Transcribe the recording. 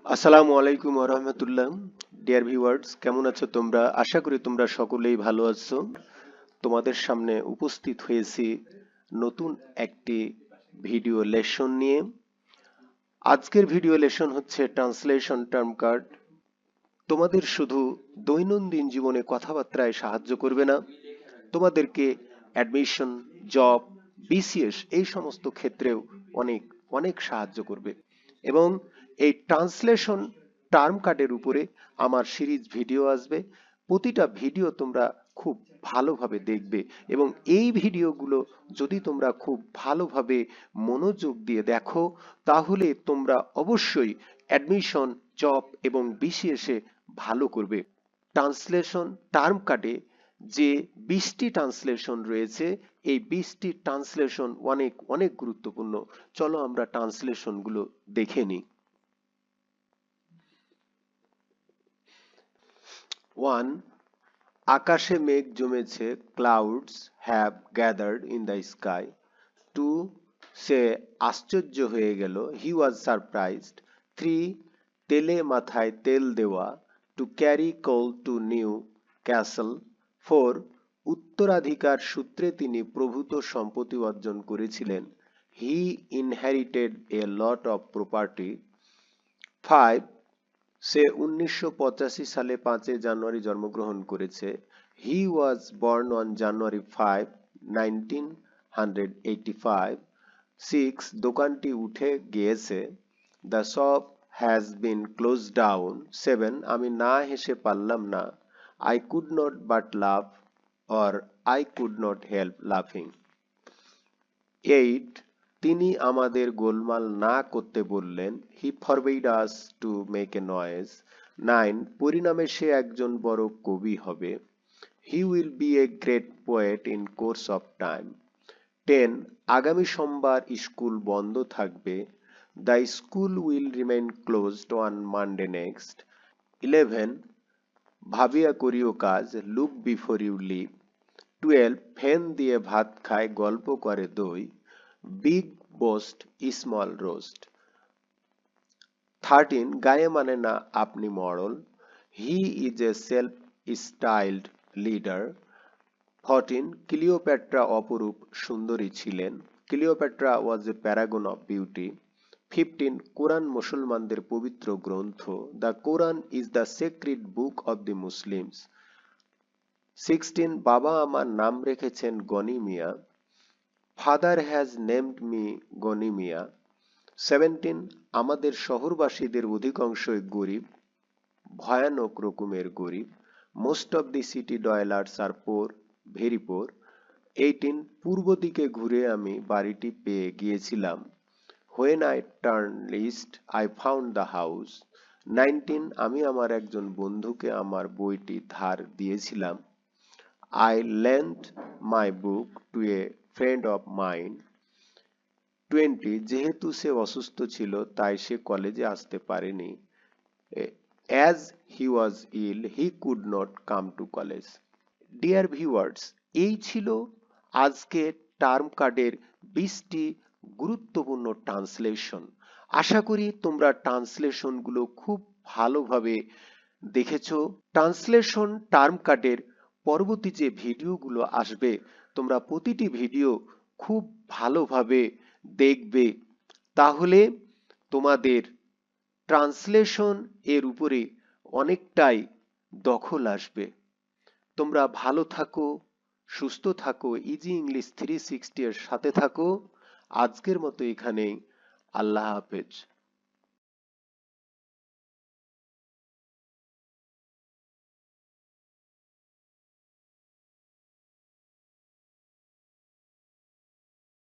আসসালামু আলাইকুম ওয়া রাহমাতুল্লাহ। ডিয়ার ভিউয়ার্স, কেমন আছো তোমরা? আশা করি তোমরা সকলেই ভালো আছো। তোমাদের সামনে উপস্থিত হয়েছি নতুন একটি ভিডিও লেসন নিয়ে। আজকের ভিডিও লেসন হচ্ছে ট্রান্সলেশন টার্ম কার্ড। তোমাদের শুধু দৈনন্দিন জীবনে কথাবার্তায় সাহায্য করবে না, তোমাদেরকে অ্যাডমিশন, জব, বিসিএস এই সমস্ত ক্ষেত্রেও অনেক অনেক সাহায্য করবে। এবং এই ট্রান্সলেশন টার্ম কার্ডের উপরে আমার সিরিজ ভিডিও আসবে। প্রতিটা ভিডিও তোমরা খুব ভালোভাবে দেখবে এবং এই ভিডিওগুলো যদি তোমরা খুব ভালোভাবে মনোযোগ দিয়ে দেখো, তাহলে তোমরা অবশ্যই অ্যাডমিশন, জব এবং বিসিএসে ভালো করবে। ট্রান্সলেশন টার্ম কার্ডে যে 20টি ট্রান্সলেশন রয়েছে, এই 20টি ট্রান্সলেশন অনেক অনেক গুরুত্বপূর্ণ। চলো আমরা ট্রান্সলেশনগুলো দেখে নিই। 1. আকাশে মেঘ জমেছে, clouds have gathered in the sky. 2. সে আশ্চর্য হয়ে গেল, হি ওয়াজ সারপ্রাইজড। 3. তেলে মাথায় তেল দেওয়া, to carry coal to Newcastle. 4. উত্তরাধিকার সূত্রে তিনি প্রভূত সম্পত্তি অর্জন করেছিলেন, he inherited a lot of property. 5. সে 1985 সালে 5 জানুয়ারি জন্মগ্রহণ করেছে, হি ওয়াজ বর্ন অন জানুয়ারি 5, 1985। 6. দোকানটি উঠে গিয়েছে, the shop has been close down. 7. আমি না হেসে পারলাম না, I could not but laugh, or I could not help লাফিং। 8. তিনি আমাদের গোলমাল না করতে বললেন, he forbid us to make a noise. 9. পরিণামে সে একজন বড় কবি হবে, he will be a great poet in course of time. 10. আগামী সোমবার স্কুল বন্ধ থাকবে, the school will remain closed on Monday next. 11. ভাবিয়া করিও কাজ, লুক বিফোর ইউ লিভ। 12. ফেন দিয়ে ভাত খায়, গল্প করে দই, বিগ বোস্ট স্মল রোস্ট। 13. গায়ে মানে না আপনি মডল, he is a self styled leader. 14. Cleopatra অপরূপ সুন্দরী ছিলেন, Cleopatra was a paragon of beauty. 15. কোরআন মুসলমানদের পবিত্র গ্রন্থ, the Quran is the sacred book of the Muslims. 16. বাবা আমার নাম রেখেছেন Gani Mia, father has named me Gani Mia. 17. আমাদের শহরবাসীদের অধিকাংশই গরিব, ভয়ানক রকমের গরিব, most of the city dwellers are poor, very poor. 18. পূর্ব দিকে ঘুরে আমি বাড়িটি পেয়ে গিয়েছিলাম, when I turn East Eye found the house. 19. আমি আমার একজন বন্ধুকে আমার বইটি ধার দিয়েছিলাম, I lent my book to a friend of mine. 20. যেহেতু সে অসুস্থ ছিল তাই সে কলেজে আসতে পারেনি, as he was ill he could not come to college. Dear viewers, এই ছিল আজকে টার্ম কার্ডের 20টি গুরুত্বপূর্ণ ট্রান্সলেশন। আশা করি তোমরা ট্রান্সলেশনগুলো খুব ভালোভাবে দেখেছো। ট্রান্সলেশন টার্ম কার্ডের পরবর্তী যে ভিডিওগুলো আসবে, তোমরা প্রতিটি ভিডিও খুব ভালোভাবে দেখবে, তাহলে তোমাদের ট্রান্সলেশন এর উপরে অনেকটাই দখল আসবে। তোমরা ভালো থাকো, সুস্থ থাকো, ইজি ইংলিশ 360 এর সাথে থাকো। আজকের মতো এখানেই, আল্লাহ হাফেজ।